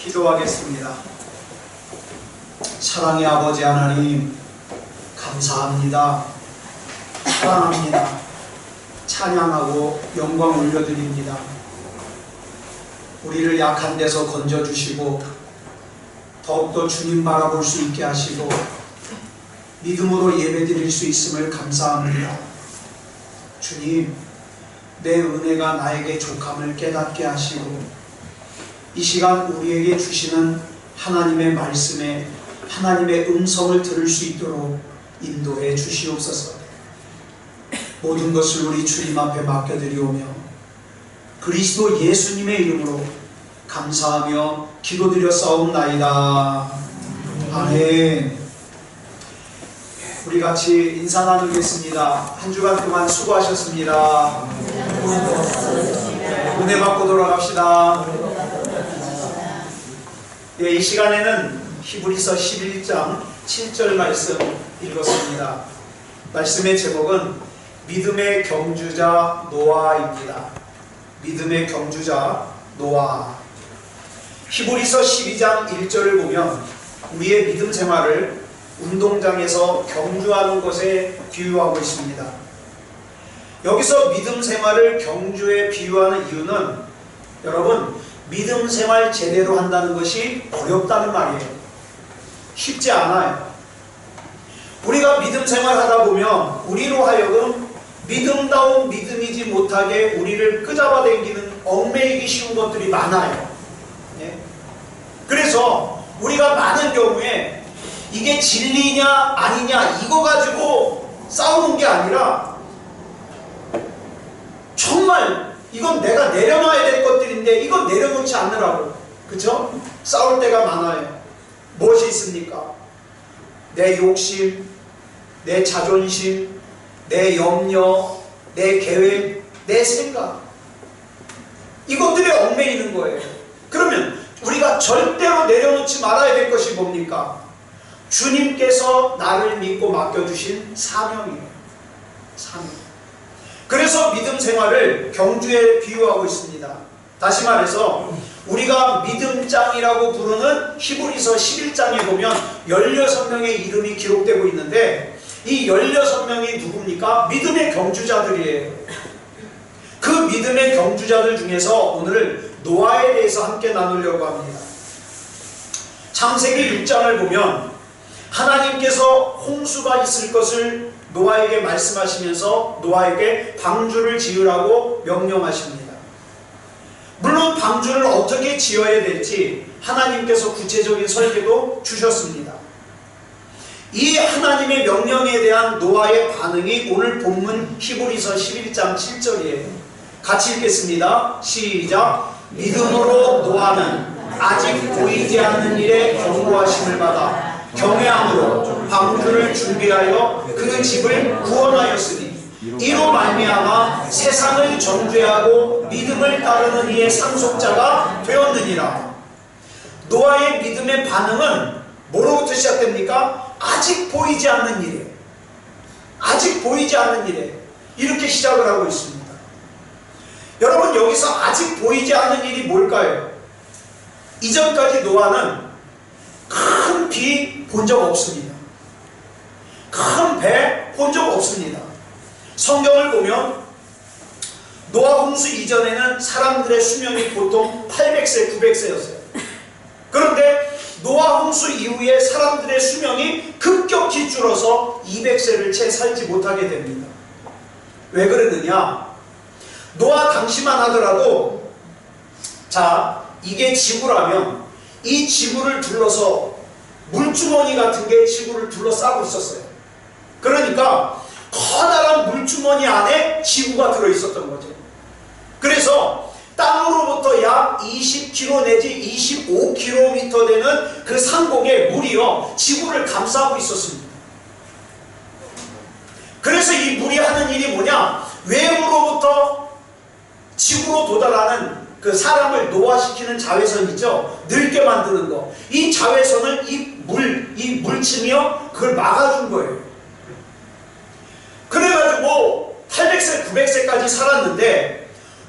기도하겠습니다. 사랑의 아버지 하나님, 감사합니다. 사랑합니다. 찬양하고 영광 올려드립니다. 우리를 약한 데서 건져주시고 더욱더 주님 바라볼 수 있게 하시고 믿음으로 예배드릴 수 있음을 감사합니다. 주님, 내 은혜가 나에게 족함을 깨닫게 하시고 이 시간 우리에게 주시는 하나님의 말씀에 하나님의 음성을 들을 수 있도록 인도해 주시옵소서. 모든 것을 우리 주님 앞에 맡겨드리오며 그리스도 예수님의 이름으로 감사하며 기도드려 싸움나이다. 아멘. 우리 같이 인사 나누겠습니다. 한 주간 동안 수고하셨습니다. 은혜 받고 돌아갑시다. 이 시간에는 히브리서 11장 7절 말씀 읽었습니다. 말씀의 제목은 믿음의 경주자 노아입니다. 믿음의 경주자 노아. 히브리서 12장 1절을 보면 우리의 믿음 생활을 운동장에서 경주하는 것에 비유하고 있습니다. 여기서 믿음 생활을 경주에 비유하는 이유는 여러분, 믿음 생활 제대로 한다는 것이 어렵다는 말이에요. 쉽지 않아요. 우리가 믿음 생활 하다 보면 우리로 하여금 믿음다운 믿음이지 못하게 우리를 끄잡아 당기는 얽매이기 쉬운 것들이 많아요. 예? 그래서 우리가 많은 경우에 이게 진리냐 아니냐 이거 가지고 싸우는 게 아니라 정말 이건 내가 내려놔야 될 것들인데 이건 내려놓지 않느라고, 그쵸? 싸울 때가 많아요. 무엇이 있습니까? 내 욕심, 내 자존심, 내 염려, 내 계획, 내 생각, 이것들에 얽매이는 거예요. 그러면 우리가 절대로 내려놓지 말아야 될 것이 뭡니까? 주님께서 나를 믿고 맡겨주신 사명이에요. 사명. 그래서 믿음 생활을 경주에 비유하고 있습니다. 다시 말해서 우리가 믿음장이라고 부르는 히브리서 11장에 보면 16명의 이름이 기록되고 있는데 이 16명이 누굽니까? 믿음의 경주자들이에요. 그 믿음의 경주자들 중에서 오늘 노아에 대해서 함께 나누려고 합니다. 창세기 6장을 보면 하나님께서 홍수가 있을 것을 노아에게 말씀하시면서 노아에게 방주를 지으라고 명령하십니다. 물론 방주를 어떻게 지어야 될지 하나님께서 구체적인 설계도 주셨습니다. 이 하나님의 명령에 대한 노아의 반응이 오늘 본문 히브리서 11장 7절이에요. 같이 읽겠습니다. 시작. 믿음으로 노아는 아직 보이지 않는 일에 경고하심을 받아 경외함으로 방주를 준비하여 그 집을 구원하였으니 이로 말미암아 세상을 정죄하고 믿음을 따르는 이의 상속자가 되었느니라. 노아의 믿음의 반응은 뭐로부터 시작됩니까? 아직 보이지 않는 일에, 아직 보이지 않는 일에 이렇게 시작을 하고 있습니다. 여러분, 여기서 아직 보이지 않는 일이 뭘까요? 이전까지 노아는 큰 비 본 적 없습니다. 큰 배 본 적 없습니다. 성경을 보면 노아 홍수 이전에는 사람들의 수명이 보통 800세, 900세였어요. 그런데 노아 홍수 이후에 사람들의 수명이 급격히 줄어서 200세를 채 살지 못하게 됩니다. 왜 그러느냐? 노아 당시만 하더라도, 자, 이게 지구라면 이 지구를 둘러서 물주머니 같은 게 지구를 둘러싸고 있었어요. 그러니까 커다란 물주머니 안에 지구가 들어있었던 거죠. 그래서 땅으로부터 약 20km 내지 25km 되는 그 상공에 물이요 지구를 감싸고 있었습니다. 그래서 이 물이 하는 일이 뭐냐? 외부로부터 지구로 도달하는 그 사람을 노화시키는 자외선 있죠? 늙게 만드는 거. 이 자외선을 이 물층이요 그걸 막아준 거예요. 그래가지고 800세, 900세까지 살았는데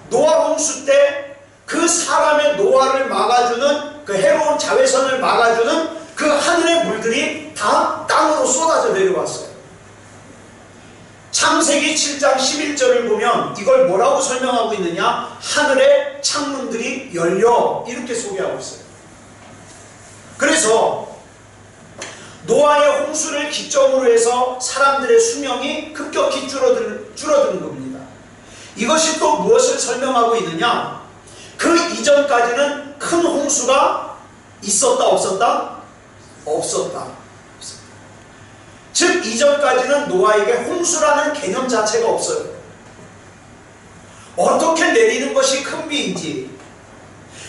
노아 홍수 때 그 사람의 노화를 막아주는 그 해로운 자외선을 막아주는 그 하늘의 물들이 다 땅으로 쏟아져 내려왔어요. 창세기 7장 11절을 보면 이걸 뭐라고 설명하고 있느냐? 하늘의 창문들이 열려, 이렇게 소개하고 있어요. 그래서 노아의 홍수를 기점으로 해서 사람들의 수명이 급격히 줄어드는 겁니다. 이것이 또 무엇을 설명하고 있느냐? 그 이전까지는 큰 홍수가 있었다 없었다? 없었다. 즉 이전까지는 노아에게 홍수라는 개념 자체가 없어요. 어떻게 내리는 것이 큰 비인지,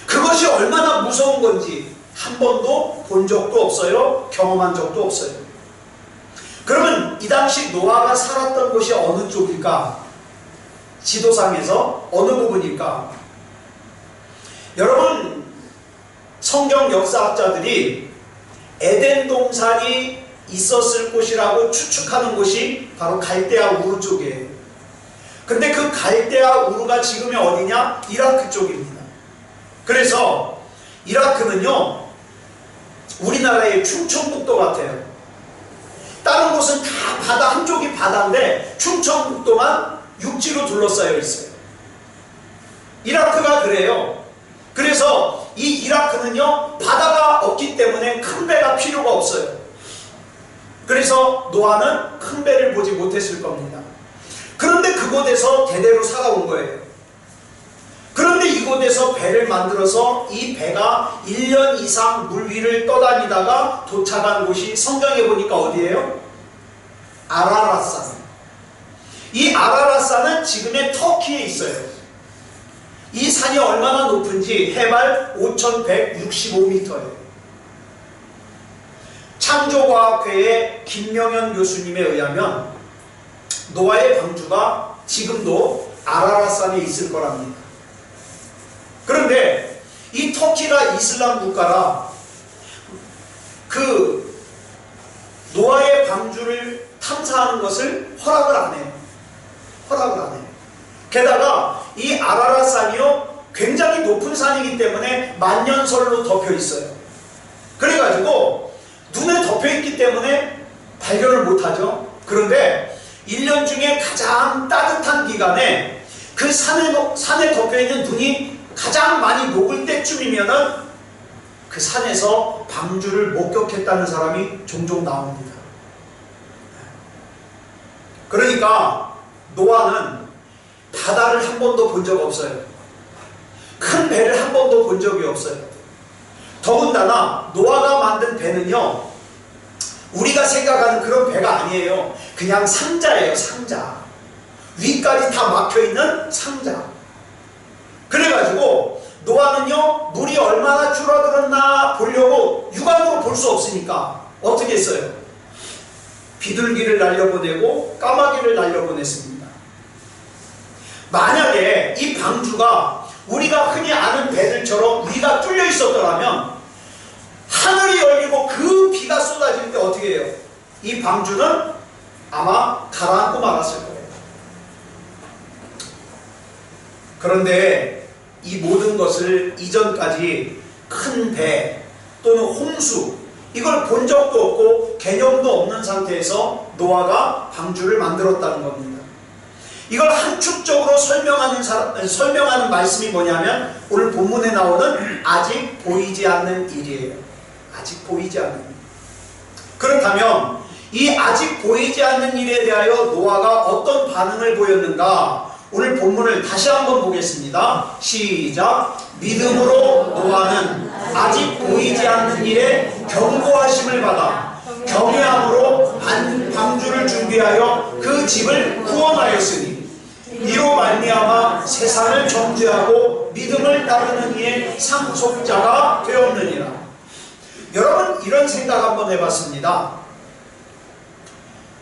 그것이 얼마나 무서운 건지 한 번도 본 적도 없어요. 경험한 적도 없어요. 그러면 이 당시 노아가 살았던 곳이 어느 쪽일까? 지도상에서 어느 부분일까? 여러분, 성경 역사학자들이 에덴 동산이 있었을 곳이라고 추측하는 곳이 바로 갈대아 우르 쪽이에요. 근데 그 갈대아 우르가 지금이 어디냐? 이라크 쪽입니다. 그래서 이라크는요, 우리나라의 충청북도 같아요. 다른 곳은 다 바다, 한쪽이 바다인데 충청북도만 육지로 둘러싸여 있어요. 이라크가 그래요. 그래서 이 이라크는요, 바다가 없기 때문에 큰 배가 필요가 없어요. 그래서 노아는 큰 배를 보지 못했을 겁니다. 그런데 그곳에서 대대로 살아온 거예요. 그런데 이곳에서 배를 만들어서 이 배가 1년 이상 물 위를 떠다니다가 도착한 곳이 성경에 보니까 어디예요? 아라랏산. 이 아라랏산은 지금의 터키에 있어요. 이 산이 얼마나 높은지 해발 5,165m예요. 창조과학회의 김명현 교수님에 의하면 노아의 방주가 지금도 아라랏산에 있을 거랍니다. 그런데 이 터키가 이슬람 국가라 그 노아의 방주를 탐사하는 것을 허락을 안 해요. 허락을 안 해요. 게다가 이 아라랏산이요, 굉장히 높은 산이기 때문에 만년설로 덮여 있어요. 그래가지고 눈에 덮여 있기 때문에 발견을 못하죠. 그런데 1년 중에 가장 따뜻한 기간에 그 산에 덮여 있는 눈이 가장 많이 녹을 때쯤이면은 그 산에서 방주를 목격했다는 사람이 종종 나옵니다. 그러니까 노아는 바다를 한 번도 본 적 없어요. 큰 배를 한 번도 본 적이 없어요. 더군다나 노아가 만든 배는요, 우리가 생각하는 그런 배가 아니에요. 그냥 상자예요. 상자. 위까지 다 막혀있는 상자. 그래가지고 노아는요, 물이 얼마나 줄어들었나 보려고 육안으로 볼 수 없으니까 어떻게 했어요? 비둘기를 날려보내고 까마귀를 날려보냈습니다. 만약에 이 방주가 우리가 흔히 아는 배들처럼 위가 뚫려 있었더라면 하늘이 열리고 그 비가 쏟아질 때 어떻게 해요? 이 방주는 아마 가라앉고 말았을 거예요. 그런데 이 모든 것을 이전까지 큰 배 또는 홍수, 이걸 본 적도 없고 개념도 없는 상태에서 노아가 방주를 만들었다는 겁니다. 이걸 함축적으로 설명하는 말씀이 뭐냐면 오늘 본문에 나오는 아직 보이지 않는 일이에요. 아직 보이지 않는 일. 그렇다면 이 아직 보이지 않는 일에 대하여 노아가 어떤 반응을 보였는가? 오늘 본문을 다시 한번 보겠습니다. 시작. 믿음으로 노아는 아직 보이지 않는 일에 경고하심을 받아 경외함으로 방주를 준비하여 그 집을 구원하였으니 이로 말미암아 세상을 정죄하고 믿음을 따르는 이의 상속자가 되었느니라. 여러분, 이런 생각 한번 해봤습니다.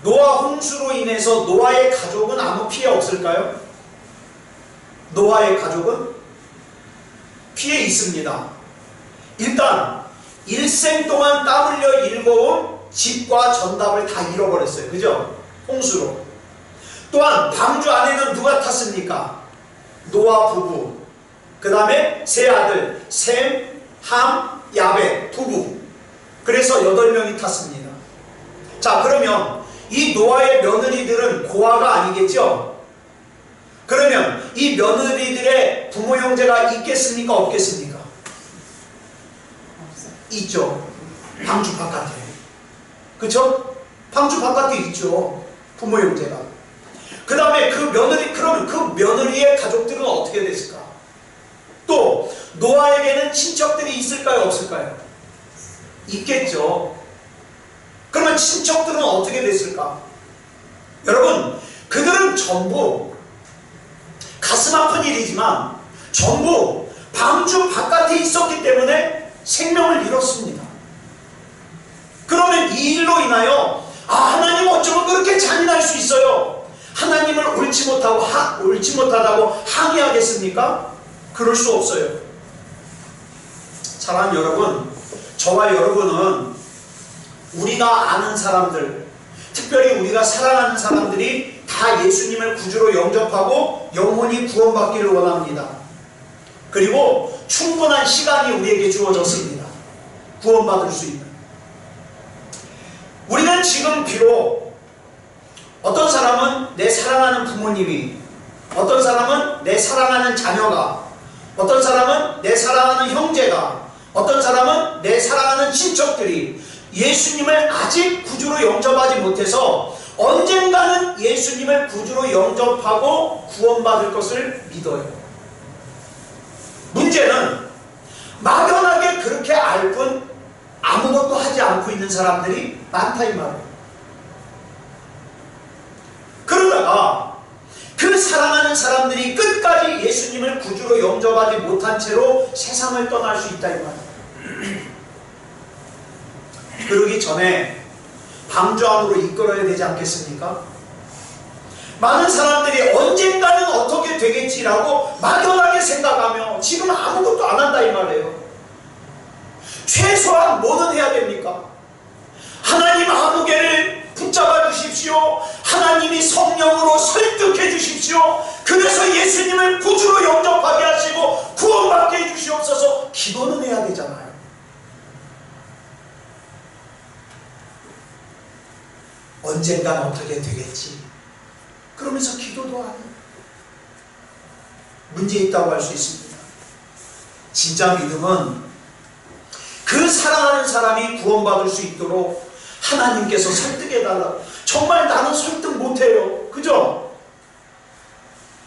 노아 홍수로 인해서 노아의 가족은 아무 피해 없을까요? 노아의 가족은 피해 있습니다. 일단 일생 동안 땀 흘려 일궈온 집과 전답을 다 잃어버렸어요. 그죠? 홍수로. 또한 방주 안에는 누가 탔습니까? 노아 부부, 그 다음에 세 아들 셈, 함, 야벳, 부부. 그래서 8명이 탔습니다. 자, 그러면 이 노아의 며느리들은 고아가 아니겠죠? 그러면 이 며느리들의 부모 형제가 있겠습니까? 없겠습니까? 있죠. 방주 바깥에. 그쵸? 방주 바깥에 있죠. 부모 형제가. 그 다음에 그 며느리, 그러면 그 며느리의 가족들은 어떻게 됐을까? 또 노아에게는 친척들이 있을까요? 없을까요? 있겠죠. 그러면 친척들은 어떻게 됐을까? 여러분, 그들은 전부 가슴 아픈 일이지만 전부 방주 바깥에 있었기 때문에 생명을 잃었습니다. 그러면 이 일로 인하여 하나님 어쩌면 그렇게 잔인할 수 있어요. 하나님을 옳지 못하다고 항의하겠습니까? 그럴 수 없어요. 사랑하는 여러분, 저와 여러분은 우리가 아는 사람들, 특별히 우리가 사랑하는 사람들이 다 예수님을 구주로 영접하고 영혼이 구원받기를 원합니다. 그리고 충분한 시간이 우리에게 주어졌습니다. 구원받을 수 있는. 우리는 지금 비록 어떤 사람은 내 사랑하는 부모님이, 어떤 사람은 내 사랑하는 자녀가, 어떤 사람은 내 사랑하는 형제가, 어떤 사람은 내 사랑하는 친척들이 예수님을 아직 구주로 영접하지 못해서 언젠가는 예수님을 구주로 영접하고 구원받을 것을 믿어요. 문제는 막연하게 그렇게 알 뿐 아무것도 하지 않고 있는 사람들이 많다 이 말이에요. 그러다가 그 사랑하는 사람들이 끝까지 예수님을 구주로 영접하지 못한 채로 세상을 떠날 수 있다 이 말이에요. 그러기 전에 방주 안으로 이끌어야 되지 않겠습니까? 많은 사람들이 언젠가는 어떻게 되겠지라고 막연하게 생각하며 지금 아무것도 안 한다 이 말이에요. 최소한 뭐는 해야 됩니까? 하나님 아무개를 붙잡아 주십시오. 하나님이 성령으로 설득해 주십시오. 그래서 예수님을 구주로 영접하게 하시고 구원받게 해 주시옵소서. 기도는 해야 되잖아요. 언젠간 어떻게 되겠지. 그러면서 기도도 하는 문제 있다고 할 수 있습니다. 진짜 믿음은 그 사랑하는 사람이 구원받을 수 있도록 하나님께서 설득해달라고. 정말 나는 설득 못해요. 그죠?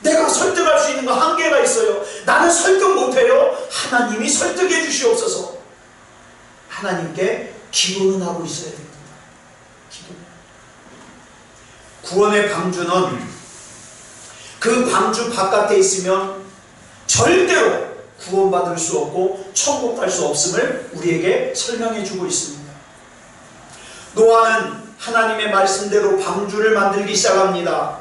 내가 설득할 수 있는 거 한계가 있어요. 나는 설득 못해요. 하나님이 설득해 주시옵소서. 하나님께 기도는 하고 있어야 됩니다. 기도. 구원의 방주는 그 방주 바깥에 있으면 절대로 구원받을 수 없고 천국 갈 수 없음을 우리에게 설명해 주고 있습니다. 노아는 하나님의 말씀대로 방주를 만들기 시작합니다.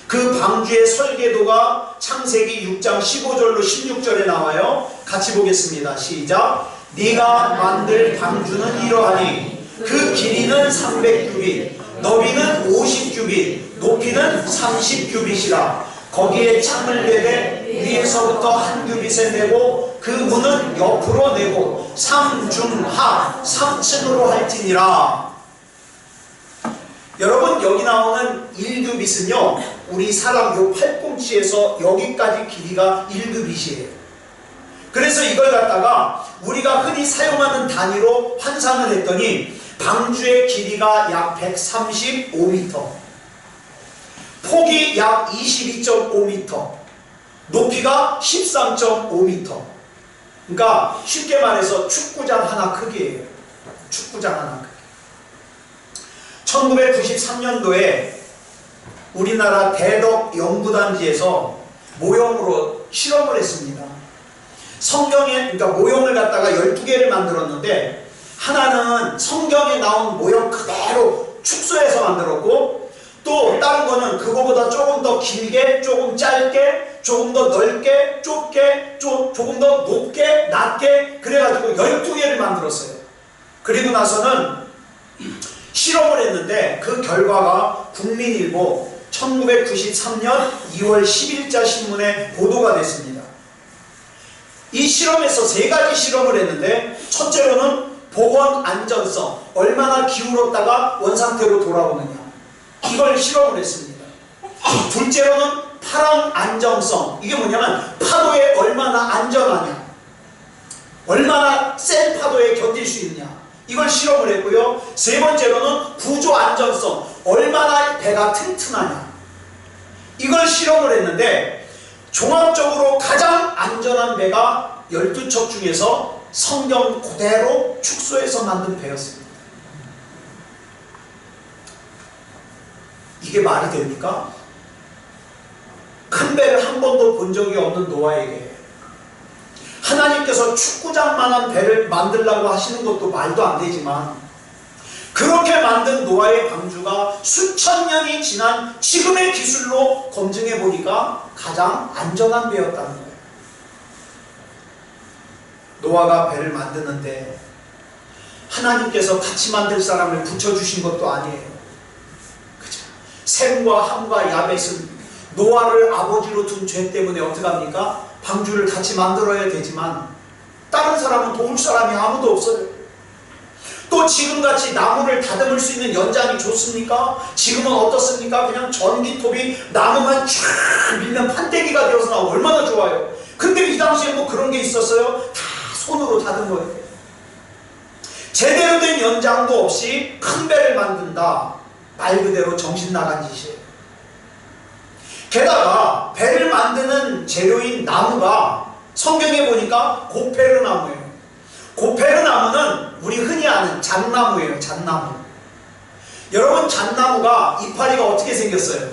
그 방주의 설계도가 창세기 6장 15절로 16절에 나와요. 같이 보겠습니다. 시작. 네가 만들 방주는 이러하니 그 길이는 300규빗, 너비는 50규빗, 높이는 30규빗이라. 거기에 창을 내되 위에서부터 한 규빗에 내고 그 문은 옆으로 내고 상중하 3층으로 할지니라. 여러분, 여기 나오는 1규빗은요 우리 사람 요 팔꿈치에서 여기까지 길이가 1규빗이에요. 그래서 이걸 갖다가 우리가 흔히 사용하는 단위로 환산을 했더니 방주의 길이가 약 135m, 폭이 약 22.5m, 높이가 13.5m. 그러니까 쉽게 말해서 축구장 하나 크기예요. 축구장 하나 크기. 1993년도에 우리나라 대덕 연구단지에서 모형으로 실험을 했습니다. 성경에, 그러니까 모형을 갖다가 12개를 만들었는데 하나는 성경에 나온 모형 그대로 축소해서 만들었고, 또 다른 거는 그거보다 조금 더 길게, 조금 짧게, 조금 더 넓게, 좁게, 조금 더 높게, 낮게, 그래가지고 12개를 만들었어요. 그리고 나서는 실험을 했는데 그 결과가 국민일보 1993년 2월 10일자 신문에 보도가 됐습니다. 이 실험에서 3가지 실험을 했는데 첫째로는 보건 안전성, 얼마나 기울었다가 원상태로 돌아오느냐, 이걸 실험을 했습니다. 둘째로는 파랑 안정성, 이게 뭐냐면 파도에 얼마나 안전하냐, 얼마나 센 파도에 견딜 수 있느냐, 이걸 실험을 했고요. 세 번째로는 구조 안전성, 얼마나 배가 튼튼하냐, 이걸 실험을 했는데 종합적으로 가장 안전한 배가 12척 중에서 성경 그대로 축소해서 만든 배였습니다. 이게 말이 됩니까? 큰 배를 한 번도 본 적이 없는 노아에게 하나님께서 축구장만한 배를 만들라고 하시는 것도 말도 안 되지만, 그렇게 만든 노아의 방주가 수천 년이 지난 지금의 기술로 검증해 보니까 가장 안전한 배였다는 거예요. 노아가 배를 만드는데 하나님께서 같이 만들 사람을 붙여주신 것도 아니에요. 그죠? 셈과 함과 야벳은 노아를 아버지로 둔 죄 때문에 어떻게 합니까? 방주를 같이 만들어야 되지만 다른 사람은 도울 사람이 아무도 없어요. 또 지금같이 나무를 다듬을 수 있는 연장이 좋습니까? 지금은 어떻습니까? 그냥 전기톱이 나무만 쫙 밀면 판때기가 되어서 나오고 얼마나 좋아요. 근데 이 당시에 뭐 그런 게 있었어요? 다 손으로 다듬은 거예요. 제대로 된 연장도 없이 큰 배를 만든다, 말 그대로 정신 나간 짓이에요. 게다가 배를 만드는 재료인 나무가 성경에 보니까 고페르 나무예요. 고페르 나무는 우리 흔히 아는 잣나무예요. 잣나무. 여러분, 잣나무가 이파리가 어떻게 생겼어요?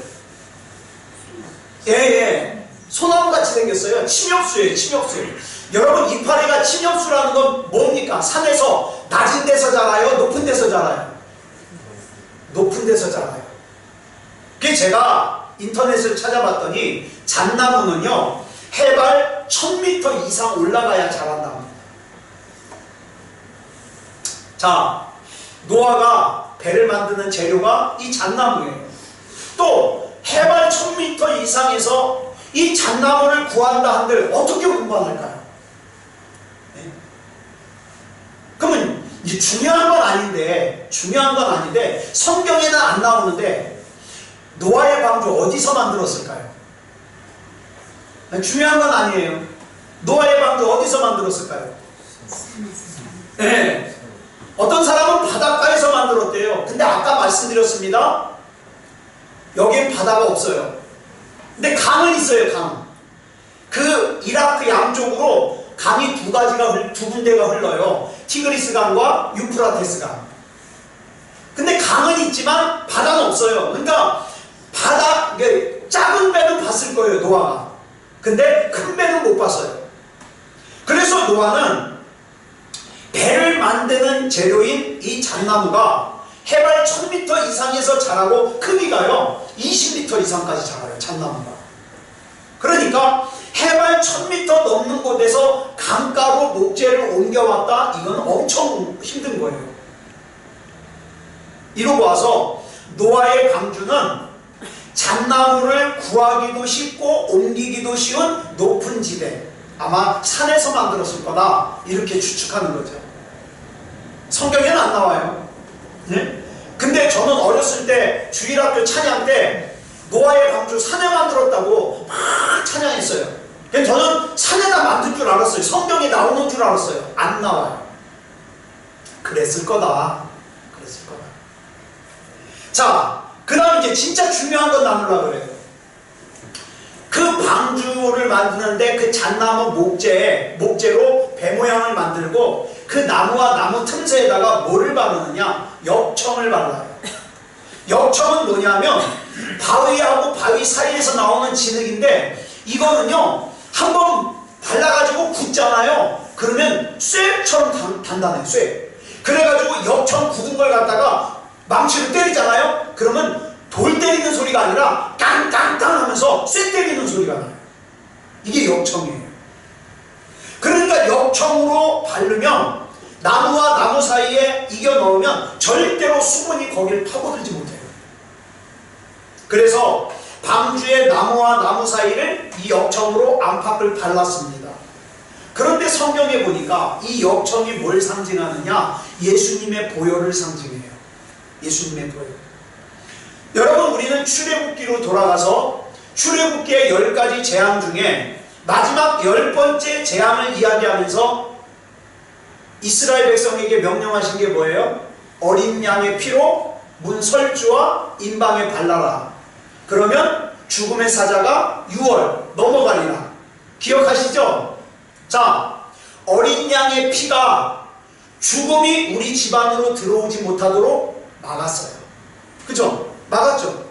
예. 소나무같이 생겼어요. 침엽수예요. 침엽수. 여러분, 이파리가 침엽수라는 건 뭡니까? 산에서 낮은 데서 자라요? 높은 데서 자라요? 높은 데서 자라요. 그게 제가 인터넷을 찾아봤더니 잣나무는요, 해발 1000m 이상 올라가야 자란다고 합니다. 자, 노아가 배를 만드는 재료가 이 잣나무예요. 또 해발 1000m 이상에서 이 잣나무를 구한다 한들 어떻게 운반할까요? 네? 그러면 이제 중요한 건 아닌데 성경에는 안 나오는데 노아의 방주 어디서 만들었을까요? 중요한 건 아니에요. 노아의 방주 어디서 만들었을까요? 네. 어떤 사람은 바닷가에서 만들었대요. 근데 아까 말씀드렸습니다. 여기엔 바다가 없어요. 근데 강은 있어요. 강. 그 이라크 양쪽으로 강이 두 군데가 흘러요. 티그리스 강과 유프라테스 강. 근데 강은 있지만 바다는 없어요. 그러니까 작은 배는 봤을 거예요, 노아가. 근데 큰 배는 못 봤어요. 그래서 노아는 배를 만드는 재료인 이 잣나무가 해발 1000m 이상에서 자라고 크기가요 20m 이상까지 자라요, 잣나무가. 그러니까 해발 1000m 넘는 곳에서 강가로 목재를 옮겨왔다, 이건 엄청 힘든 거예요. 이러고 와서 노아의 방주는 잣나무를 구하기도 쉽고 옮기기도 쉬운 높은 지대, 아마 산에서 만들었을 거다, 이렇게 추측하는 거죠. 성경에는 안 나와요. 네? 근데 저는 어렸을 때 주일학교 찬양 때 노아의 방주 산에 만들었다고 막 찬양했어요. 그래서 저는 산에다 만든 줄 알았어요. 성경에 나오는 줄 알았어요. 안 나와요. 그랬을 거다. 자, 그 다음 이제 진짜 중요한 건 나누려고 그래요. 그 방주를 만드는데 그 잣나무 목재로 배 모양을 만들고 그 나무와 나무 틈새에다가 뭐를 바르느냐? 역청을 발라요. 역청은 뭐냐면 바위하고 바위 사이에서 나오는 진흙인데, 이거는요 한번 발라가지고 굳잖아요. 그러면 쇠처럼 단단해요. 쇠. 그래가지고 역청 굳은 걸 갖다가 망치로 때리잖아요. 그러면 돌 때리는 소리가 아니라 깡깡깡 하면서 쇠 때리는 소리가 나요. 이게 역청이에요. 그러니까 역청으로 바르면 나무와 나무 사이에 이겨 넣으면 절대로 수분이 거기를 파고들지 못해요. 그래서 방주의 나무와 나무 사이를 이 역청으로 안팎을 발랐습니다. 그런데 성경에 보니까 이 역청이 뭘 상징하느냐? 예수님의 보혈을 상징해요. 예수님의 보혈. 여러분, 우리는 출애굽기로 돌아가서 출애굽기의 10가지 재앙 중에 마지막 10번째 재앙을 이야기하면서 이스라엘 백성에게 명령하신 게 뭐예요? 어린 양의 피로 문 설주와 임방에 발라라. 그러면 죽음의 사자가 6월 넘어가리라. 기억하시죠? 자, 어린 양의 피가 죽음이 우리 집안으로 들어오지 못하도록 막았어요. 그죠? 막았죠?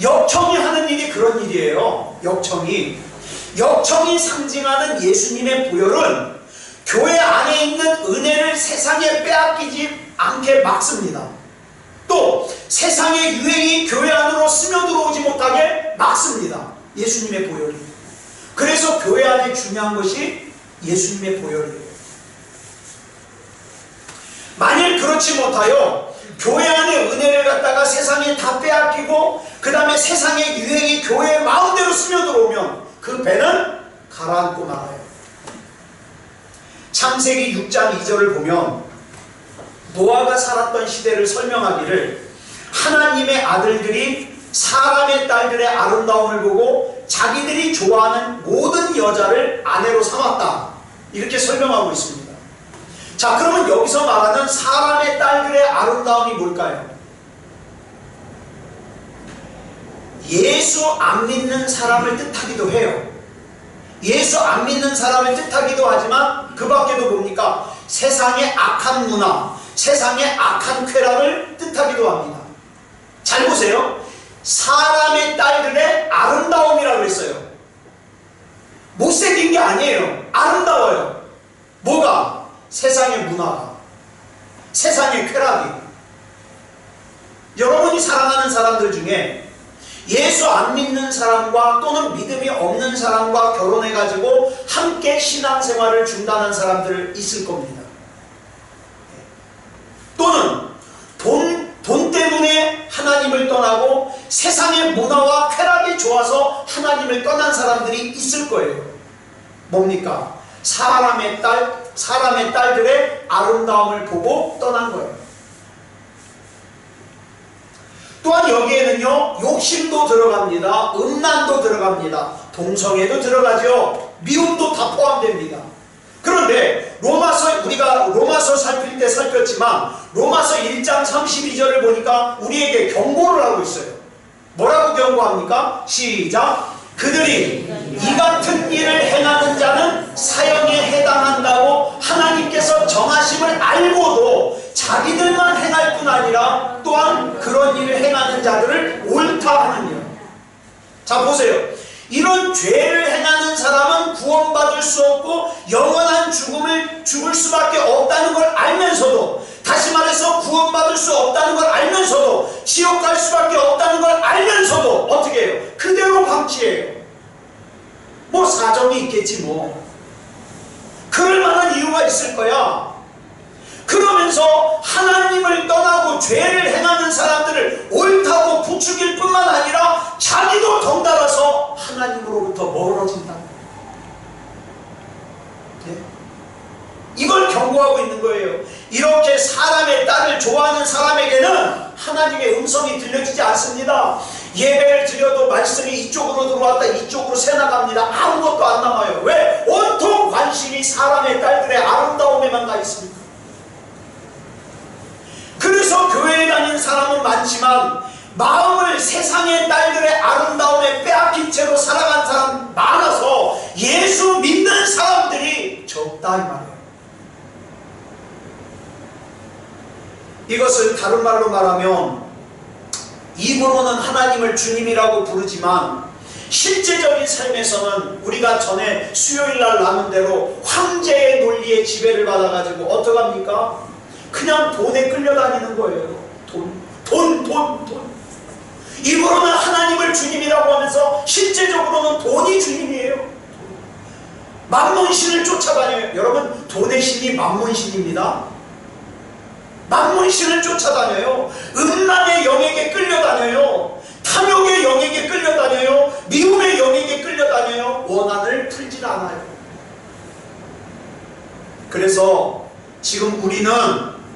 역청이 하는 일이 그런 일이에요. 역청이 상징하는 예수님의 보혈은 교회 안에 있는 은혜를 세상에 빼앗기지 않게 막습니다. 또 세상의 유행이 교회 안으로 스며들어오지 못하게 막습니다. 예수님의 보혈이. 그래서 교회 안에 중요한 것이 예수님의 보혈이에요. 만일 그렇지 못하여 교회 안에 은혜를 갖다가 세상에 다 빼앗기고 그 다음에 세상의 유행이 교회의 마음대로 스며들어오면 그 배는 가라앉고 말아요. 창세기 6장 2절을 보면 노아가 살았던 시대를 설명하기를 하나님의 아들들이 사람의 딸들의 아름다움을 보고 자기들이 좋아하는 모든 여자를 아내로 삼았다. 이렇게 설명하고 있습니다. 자, 그러면 여기서 말하는 사람의 딸들의 아름다움이 뭘까요? 예수 안 믿는 사람을 뜻하기도 해요. 예수 안 믿는 사람을 뜻하기도 하지만 그 밖에도 뭡니까? 세상의 악한 문화, 세상의 악한 쾌락을 뜻하기도 합니다. 잘 보세요. 사람의 딸들의 아름다움이라고 했어요. 못생긴 게 아니에요. 아름다워요. 뭐가? 세상의 문화가, 세상의 쾌락이. 여러분이 사랑하는 사람들 중에 예수 안 믿는 사람과 또는 믿음이 없는 사람과 결혼해가지고 함께 신앙생활을 중단한 사람들 있을 겁니다. 또는 돈 때문에 하나님을 떠나고 세상의 문화와 쾌락이 좋아서 하나님을 떠난 사람들이 있을 거예요. 뭡니까? 사람의 딸들의 아름다움을 보고 떠난 거예요. 또한 여기에는요, 욕심도 들어갑니다. 음란도 들어갑니다. 동성애도 들어가죠. 미움도 다 포함됩니다. 그런데 우리가 로마서 살필 때 살폈지만 로마서 1장 32절을 보니까 우리에게 경고를 하고 있어요. 뭐라고 경고합니까? 시작! 그들이 이 같은 일을 행하는 자는 사형에 해당한다고 하나님께서 정하심을 알고도 자기들만 행할 뿐 아니라 또한 그런 일을 행하는 자들을 옳다 하느니라. 자, 보세요. 이런 죄를 행하는 사람은 구원받을 수 없고 영원한 죽을 수밖에 없다는 걸 알면서도, 다시 말해서 구원받을 수 없다는 걸 알면서도, 지옥 갈 수밖에 없다는 걸 알면서도 어떻게 해요? 그대로 방치해요. 뭐 사정이 있겠지 뭐. 그럴 만한 이유가 있을 거야. 그러면서 하나님을 떠나고 죄를 행하는 사람들을 옳다고 부추길 뿐만 아니라 자기도 덩달아서 하나님으로부터 멀어진다. 네? 이걸 경고하고 있는 거예요. 이렇게 사람의 딸을 좋아하는 사람에게는 하나님의 음성이 들려지지 않습니다. 예배를 드려도 말씀이 이쪽으로 들어왔다 이쪽으로 새나갑니다. 아무것도 안 남아요. 왜? 온통 관심이 사람의 딸들의 아름다움에만 가 있습니다. 그래서 교회에 다니는 사람은 많지만 마음을 세상의 딸들의 아름다움에 빼앗긴 채로 살아간 사람 많아서 예수 믿는 사람들이 적다 이 말이에요. 이것을 다른 말로 말하면 입으로는 하나님을 주님이라고 부르지만 실제적인 삶에서는 우리가 전에 수요일날 나눈 대로 황제의 논리에 지배를 받아가지고 어떡합니까? 그냥 돈에 끌려다니는 거예요. 돈. 입으로는 하나님을 주님이라고 하면서 실제적으로는 돈이 주님이에요. 만몬신을 쫓아다녀요. 여러분, 돈의 신이 만몬신입니다. 만몬신을 쫓아다녀요. 음란의 영에게 끌려다녀요. 탐욕의 영에게 끌려다녀요. 미움의 영에게 끌려다녀요. 원한을 풀질 않아요. 그래서 지금 우리는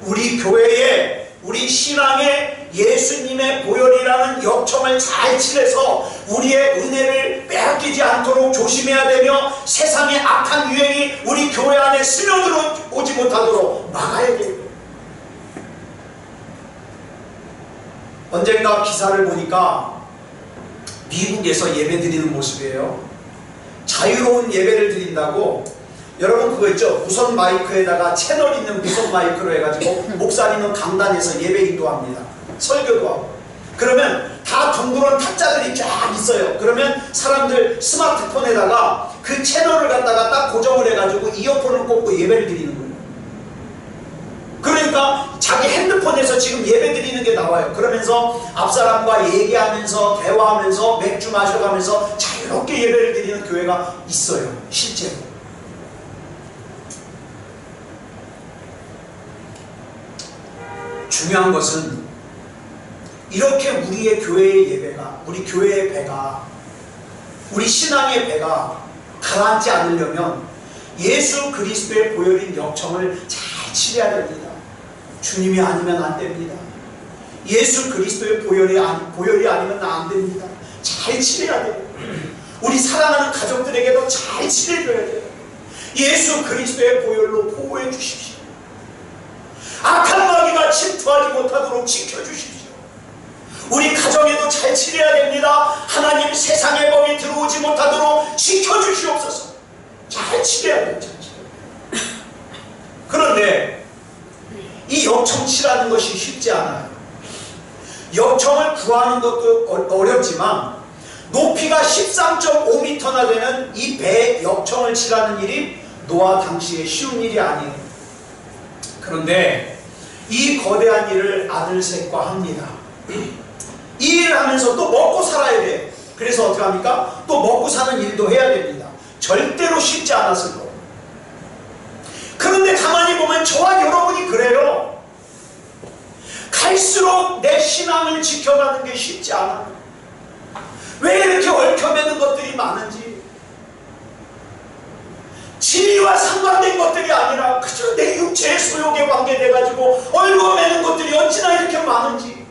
우리 교회에 우리 신앙의 예수님의 보혈이라는 역청을 잘 칠해서 우리의 은혜를 빼앗기지 않도록 조심해야 되며 세상의 악한 유행이 우리 교회 안에 스며들어오지 못하도록 막아야 돼요. 언젠가 기사를 보니까 미국에서 예배 드리는 모습이에요. 자유로운 예배를 드린다고, 여러분 그거 있죠? 무선 마이크에다가 채널 있는 무선 마이크로 해가지고 목사님은 강단에서 예배 인도합니다. 설교도 하고. 그러면 다 둥그런 탁자들이 쫙 있어요. 그러면 사람들 스마트폰에다가 그 채널을 갖다가 딱 고정을 해가지고 이어폰을 꽂고 예배를 드리는 거예요. 그러니까 자기 핸드폰에서 지금 예배 드리는 게 나와요. 그러면서 앞사람과 얘기하면서 대화하면서 맥주 마셔가면서 자유롭게 예배를 드리는 교회가 있어요. 실제로. 중요한 것은 이렇게 우리의 교회의 예배가, 우리 교회의 배가, 우리 신앙의 배가 가라앉지 않으려면 예수 그리스도의 보혈인 역청을 잘 칠해야 됩니다. 주님이 아니면 안 됩니다. 예수 그리스도의 보혈이 아니면 안 됩니다. 잘 칠해야 돼요. 우리 사랑하는 가족들에게도 잘 칠해줘야 돼요. 예수 그리스도의 보혈로 보호해 주십시오. 악한 마귀가 침투하지 못하도록 지켜주십시오. 우리 가정에도 잘 칠해야 됩니다. 하나님 세상의 법이 들어오지 못하도록 지켜주시옵소서. 잘 칠해야 돼요. 잘 칠해야. 그런데 이 역청치라는 것이 쉽지 않아요. 역청을 구하는 것도 어렵지만 높이가 13.5m나 되는 이 배에 역청을 칠하는 일이 노아 당시에 쉬운 일이 아니에요. 그런데 이 거대한 일을 아들 셋과 합니다. 이 일을 하면서 또 먹고 살아야 돼요. 그래서 어떻게 합니까? 또 먹고 사는 일도 해야 됩니다. 절대로 쉽지 않았을 거예요. 그런데 가만히 보면 저와 여러분이 그래요. 갈수록 내 신앙을 지켜가는 게 쉽지 않아요. 왜 이렇게 얽혀매는 것들이 많은지, 진리와 상관된 것들이 아니라 그저 내 육체의 소욕에 관계돼가지고 얽어매는 것들이 어찌나 이렇게 많은지.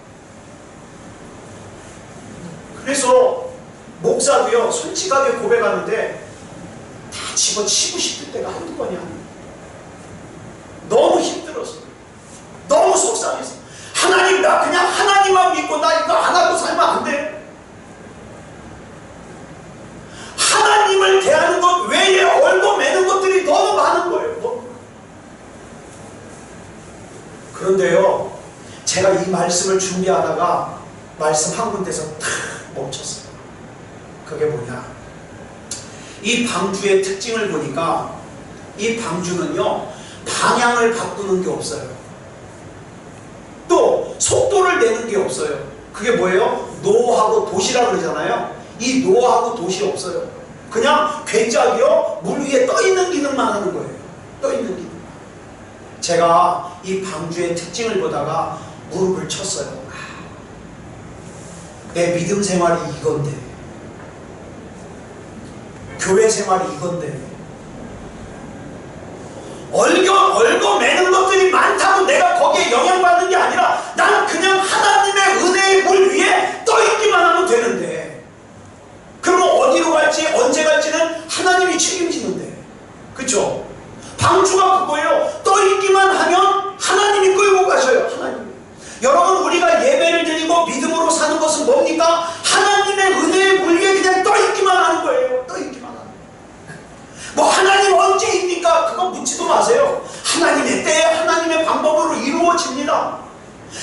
그래서 목사도요, 솔직하게 고백하는데 다 집어치고 싶을 때가 한두 번이 아니에요. 너무 힘들어서, 너무 속상해서, 하나님, 나 그냥 하나님만 믿고 나 이거 안 하고 살면 안 돼. 하나님을 대하는 것 외에 얽어매는 것들이 너무 많은 거예요. 그런데요, 제가 이 말씀을 준비하다가 말씀 한 군데서 탁 멈췄어요. 그게 뭐냐, 이 방주의 특징을 보니까 이 방주는요, 방향을 바꾸는 게 없어요. 또 속도를 내는 게 없어요. 그게 뭐예요? 노하고 도시라 그러잖아요. 이 노하고 도시 없어요. 그냥 괴짝이요, 물 위에 떠 있는 기능만 하는 거예요. 떠 있는 기능. 제가 이 방주의 특징을 보다가 무릎을 쳤어요. 내 믿음 생활이 이건데, 교회 생활이 이건데, 얽어매는 것들이 많다고 내가 거기에 영향받는 게 아니라 나는 그냥 하나님의 은혜의 물 위에 떠있기만 하면 되는데, 그러면 어디로 갈지 언제 갈지는 하나님이 책임지는데, 그쵸? 방주가 그거예요. 떠있기만 하면 하나님이 끌고 가셔요. 하나님. 여러분, 우리가 예배를 드리고 믿음으로 사는 것은 뭡니까? 하나님의 은혜의 물 위에 그냥 떠있기만 하는 거예요. 떠있기만 하는 거예요. 뭐 하나님 언제입니까? 그거 묻지도 마세요. 하나님의 때에 하나님의 방법으로 이루어집니다.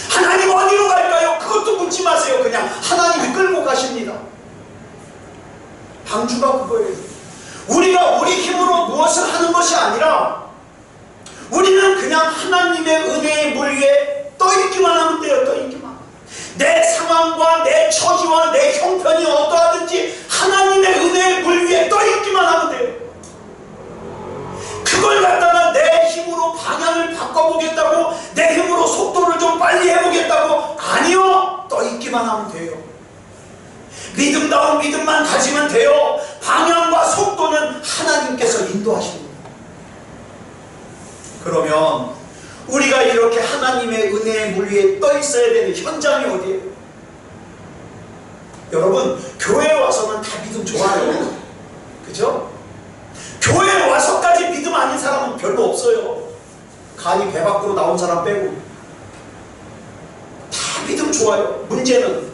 하나님 어디로 갈까요? 그것도 묻지 마세요. 그냥 하나님이 끌고 가십니다. 방주가 그거예요. 우리가 우리 힘으로 무엇을 하는 것이 아니라 우리는 그냥 하나님의 은혜의 물 위에 떠있기만 하면 돼요. 떠있기만. 내 상황과 내 처지와 내 형편이 어떠하든지 하나님의 은혜의 물 위에 떠있기만 하면 돼요. 그걸 갖다가 내 힘으로 방향을 바꿔보겠다고, 내 힘으로 속도를 좀 빨리 해보겠다고, 아니요. 떠있기만 하면 돼요. 믿음다운 믿음만 가지면 돼요. 방향과 속도는 하나님께서 인도하십니다. 그러면 우리가 이렇게 하나님의 은혜의 물 위에 떠 있어야 되는 현장이 어디예요? 여러분, 교회에 와서는 다 믿음 좋아요. 그죠? 교회에 와서까지 믿음 아닌 사람은 별로 없어요. 간이 배 밖으로 나온 사람 빼고 다 믿음 좋아요. 문제는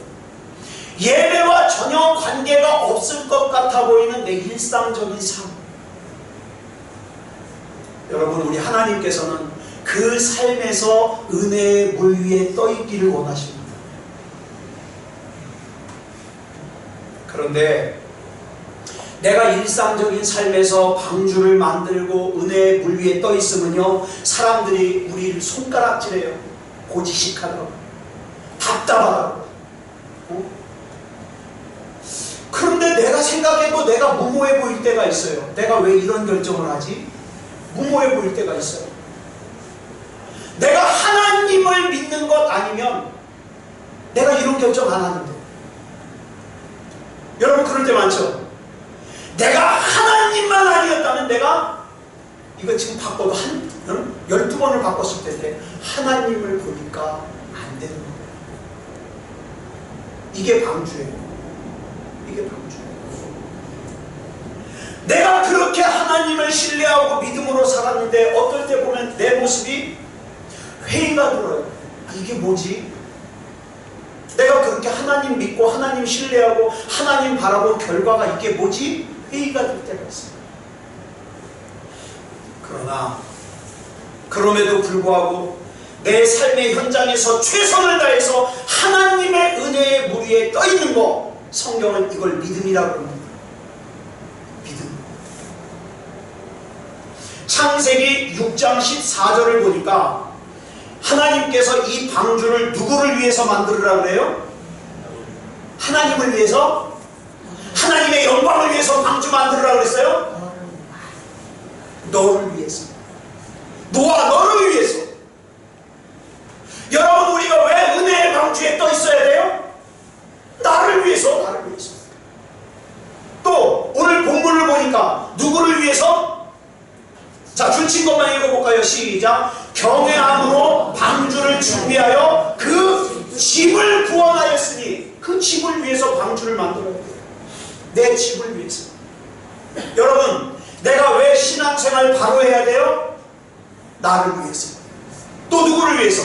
예배와 전혀 관계가 없을 것 같아 보이는 내 일상적인 삶. 여러분, 우리 하나님께서는 그 삶에서 은혜의 물 위에 떠 있기를 원하십니다. 그런데 내가 일상적인 삶에서 방주를 만들고 은혜의 물 위에 떠 있으면요, 사람들이 우리를 손가락질해요. 고지식하다고, 답답하다고. 그런데 내가 생각해도 내가 무모해 보일 때가 있어요. 내가 왜 이런 결정을 하지? 무모해 보일 때가 있어요. 내가 하나님을 믿는 것 아니면 내가 이런 결정 안 하는데. 여러분, 그럴 때 많죠? 내가 하나님만 아니었다면 내가 이거 지금 바꿔도 12번을 바꿨을 텐데 하나님을 보니까 안 되는 거예요. 이게 방주예요. 이게 방주예요. 내가 그렇게 하나님을 신뢰하고 믿음으로 살았는데 어떨 때 보면 내 모습이 회의가 들어요. 이게 뭐지? 내가 그렇게 하나님 믿고 하나님 신뢰하고 하나님 바라본 결과가 이게 뭐지? 회의가 될 때가 있어요. 그러나 그럼에도 불구하고 내 삶의 현장에서 최선을 다해서 하나님의 은혜의 물 위에 떠 있는 거, 성경은 이걸 믿음이라고 합니다. 믿음. 창세기 6장 14절을 보니까 하나님께서 이 방주를 누구를 위해서 만들으라고 그래요? 하나님을 위해서? 하나님의 영광을 위해서 방주 만들으라고 그랬어요? 너를 위해서. 너와 너를 위해서. 여러분, 우리가 왜 은혜의 방주에 떠 있어야 돼요? 나를 위해서, 나를 위해서. 또 오늘 본문을 보니까 누구를 위해서? 자, 줄친 것만 읽어볼까요? 시작. 경외함으로 방주를 준비하여 그 집을 구원하였으니, 그 집을 위해서 방주를 만들어야 돼요. 내 집을 위해서. 여러분, 내가 왜 신앙생활 바로 해야 돼요? 나를 위해서. 또 누구를 위해서?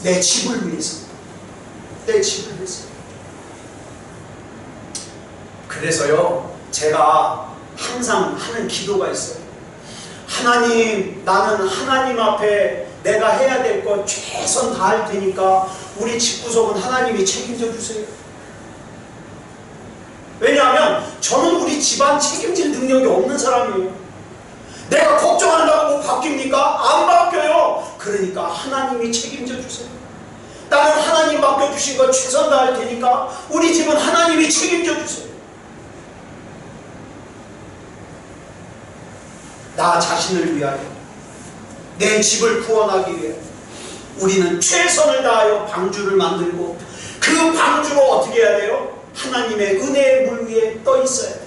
내 집을 위해서. 내 집을 위해서. 그래서요, 제가 항상 하는 기도가 있어요. 하나님, 나는 하나님 앞에 내가 해야 될 것 최선 다할 테니까 우리 집구석은 하나님이 책임져 주세요. 왜냐하면 저는 우리 집안 책임질 능력이 없는 사람이에요. 내가 걱정한다고 뭐 바뀝니까? 안 바뀌어요. 그러니까 하나님이 책임져 주세요. 나는 하나님 맡겨주신 것 최선 다할 테니까 우리 집은 하나님이 책임져 주세요. 나 자신을 위하여, 내 집을 구원하기 위해 우리는 최선을 다하여 방주를 만들고, 그 방주로 어떻게 해야 돼요? 하나님의 은혜의 물 위에 떠 있어야 돼요.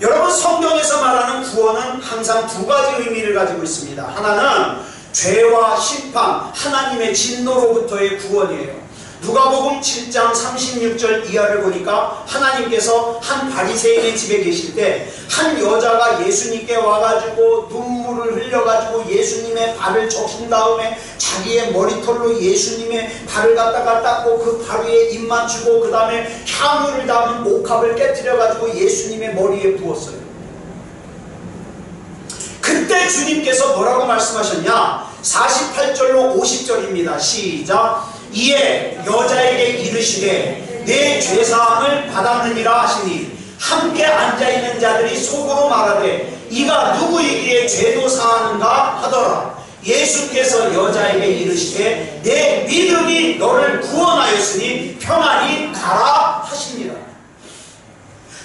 여러분, 성경에서 말하는 구원은 항상 두 가지 의미를 가지고 있습니다. 하나는 죄와 심판, 하나님의 진노로부터의 구원이에요. 누가복음 7장 36절 이하를 보니까 하나님께서 한 바리새인의 집에 계실 때 한 여자가 예수님께 와가지고 눈물을 흘려가지고 예수님의 발을 적신 다음에 자기의 머리털로 예수님의 발을 갖다가 닦고 그 발 위에 입 맞추고 그 다음에 향유를 담은 목합을 깨뜨려가지고 예수님의 머리에 부었어요. 그때 주님께서 뭐라고 말씀하셨냐? 48절로 50절입니다. 시작. 이에 여자에게 이르시되 내 죄사함을 받았느니라 하시니 함께 앉아있는 자들이 속으로 말하되 이가 누구이기에 죄도 사하는가 하더라. 예수께서 여자에게 이르시되 내 믿음이 너를 구원하였으니 평안히 가라 하시니라.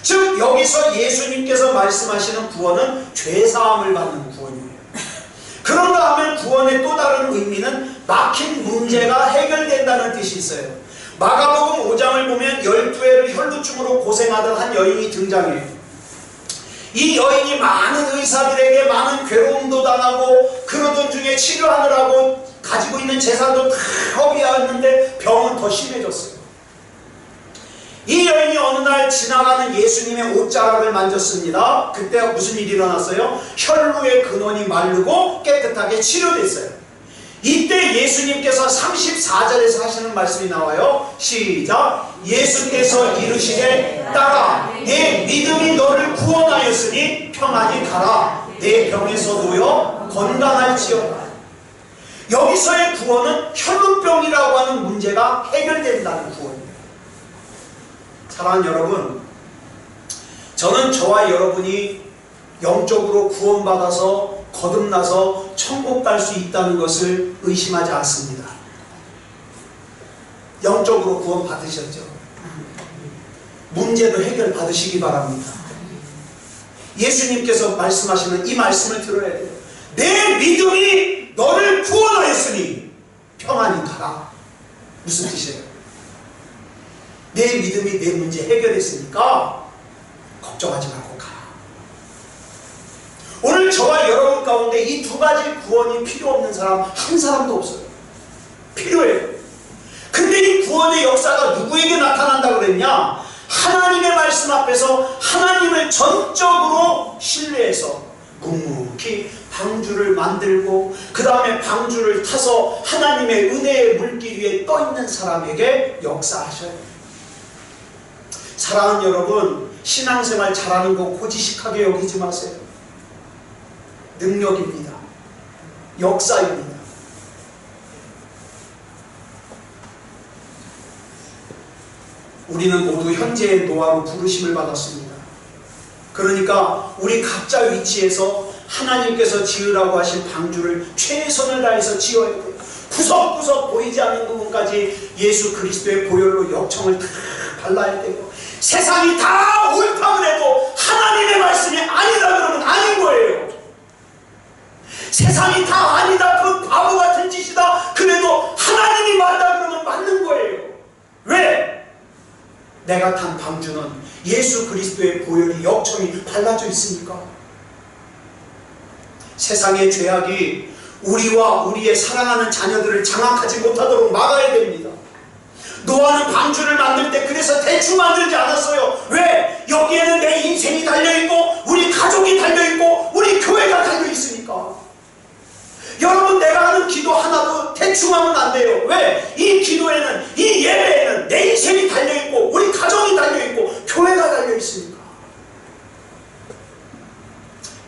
즉 여기서 예수님께서 말씀하시는 구원은 죄사함을 받는 구원이에요. 그런가 하면 구원의 또 다른 의미는 막힌 문제가 해결된다는 뜻이 있어요. 마가복음 5장을 보면 12해를 혈루증으로 고생하던 한 여인이 등장해요. 이 여인이 많은 의사들에게 많은 괴로움도 당하고 그러던 중에 치료하느라고 가지고 있는 재산도 다 허비하였는데 병은 더 심해졌어요. 이 여인이 어느 날 지나가는 예수님의 옷자락을 만졌습니다. 그때 무슨 일이 일어났어요? 혈루의 근원이 마르고 깨끗하게 치료됐어요. 이때 예수님께서 34절에서 하시는 말씀이 나와요. 시작. 예수께서 이르시되 딸아, 내 믿음이 너를 구원하였으니 평안히 가라. 내 병에서 놓여 건강할지어다. 여기서의 구원은 혈루병이라고 하는 문제가 해결된다는 구원입니다. 사랑하는 여러분, 저는 저와 여러분이 영적으로 구원받아서 거듭나서 천국 갈 수 있다는 것을 의심하지 않습니다. 영적으로 구원 받으셨죠? 문제도 해결 받으시기 바랍니다. 예수님께서 말씀하시는 이 말씀을 들어야 돼요. 내 믿음이 너를 구원하였으니 평안히 가라. 무슨 뜻이에요? 내 믿음이 내 문제 해결했으니까 걱정하지 말고 가라. 오늘 저와 여러분 가운데 이 두 가지 구원이 필요 없는 사람 한 사람도 없어요. 필요해요. 근데 이 구원의 역사가 누구에게 나타난다고 그랬냐? 하나님의 말씀 앞에서 하나님을 전적으로 신뢰해서 묵묵히 방주를 만들고 그 다음에 방주를 타서 하나님의 은혜의 물길 위에 떠있는 사람에게 역사하셔야 돼요. 사랑하는 여러분, 신앙생활 잘하는 거 고지식하게 여기지 마세요. 능력입니다. 역사입니다. 우리는 모두 현재의 노아로 부르심을 받았습니다. 그러니까 우리 각자 위치에서 하나님께서 지으라고 하신 방주를 최선을 다해서 지어야 돼요. 구석구석 보이지 않는 부분까지 예수 그리스도의 보혈로 역청을 다 발라야 되고, 세상이 다 옳다고 해도 하나님의 말씀이 아니다 그러면 아닌 거예요. 세상이 다 아니다, 그 바보 같은 짓이다 그래도 하나님이 맞다 그러면 맞는 거예요. 왜? 내가 탄 방주는 예수 그리스도의 보혈이 역청이 발라져 있으니까. 세상의 죄악이 우리와 우리의 사랑하는 자녀들을 장악하지 못하도록 막아야 됩니다. 노아는 방주를 만들 때 그래서 대충 만들지 않았어요. 왜? 여기에는 내 인생이 달려있고 우리 가족이 달려있고 우리 교회가 달려있으니까. 여러분, 내가 하는 기도 하나도 대충 하면 안 돼요. 왜? 이 기도에는, 이 예배에는 내 인생이 달려있고 우리 가정이 달려있고 교회가 달려있으니까.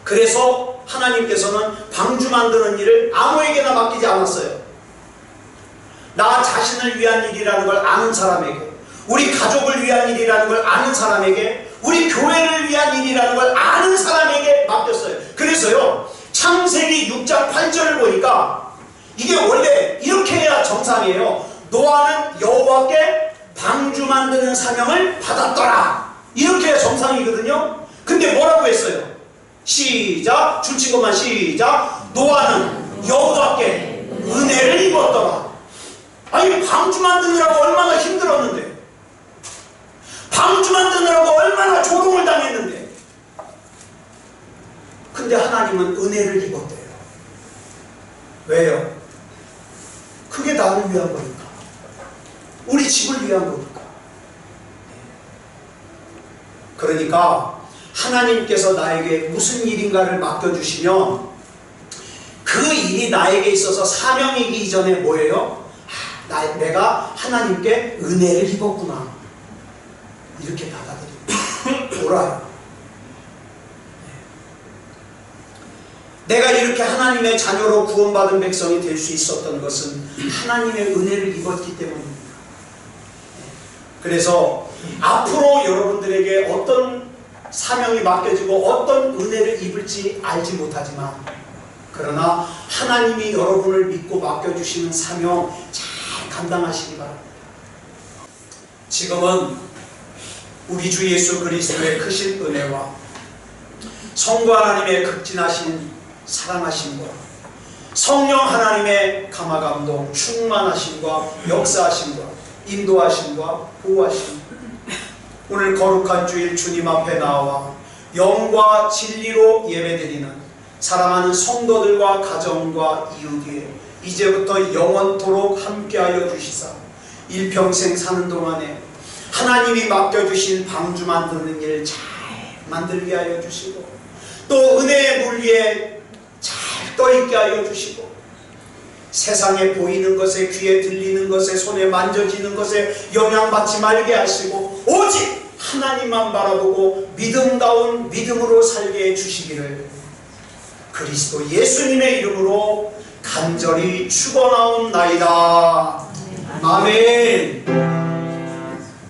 그래서 하나님께서는 방주 만드는 일을 아무에게나 맡기지 않았어요. 나 자신을 위한 일이라는 걸 아는 사람에게, 우리 가족을 위한 일이라는 걸 아는 사람에게, 우리 교회를 위한 일이라는 걸 아는 사람에게 맡겼어요. 그래서요, 창세기 6장 8절을 보니까 이게 원래 이렇게 해야 정상이에요. 노아는 여호와께 방주 만드는 사명을 받았더라, 이렇게 해야 정상이거든요. 근데 뭐라고 했어요? 시작, 줄친 것만 시작. 노아는 여호와께 은혜를 입었더라. 아니, 방주 만드느라고 얼마나 힘들었는데, 방주 만드느라고 얼마나 조롱을 당했는데, 근데 하나님은 은혜를 입었대요. 왜요? 그게 나를 위한 거니까, 우리 집을 위한 거니까. 그러니까 하나님께서 나에게 무슨 일인가를 맡겨주시면 그 일이 나에게 있어서 사명이기 이전에 뭐예요? 내가 하나님께 은혜를 입었구나, 이렇게 받아들입니다. 돌아요. 내가 이렇게 하나님의 자녀로 구원받은 백성이 될 수 있었던 것은 하나님의 은혜를 입었기 때문입니다. 그래서 앞으로 여러분들에게 어떤 사명이 맡겨지고 어떤 은혜를 입을지 알지 못하지만, 그러나 하나님이 여러분을 믿고 맡겨주시는 사명 잘 감당하시기 바랍니다. 지금은 우리 주 예수 그리스도의 크신 은혜와 성부 하나님의 극진하신 사랑하심과 성령 하나님의 감화감동 충만하심과 역사하심과 인도하심과 보호하심, 오늘 거룩한 주일 주님 앞에 나와 영과 진리로 예배드리는 사랑하는 성도들과 가정과 이웃이 이제부터 영원토록 함께하여 주시사 일평생 사는 동안에 하나님이 맡겨주신 방주 만드는 일 잘 만들게 하여 주시고 또 은혜의 물 위에 잘 떠있게 하여 주시고 세상에 보이는 것에 귀에 들리는 것에 손에 만져지는 것에 영향받지 말게 하시고 오직 하나님만 바라보고 믿음다운 믿음으로 살게 해주시기를 그리스도 예수님의 이름으로 간절히 축원하옵나이다. 아멘.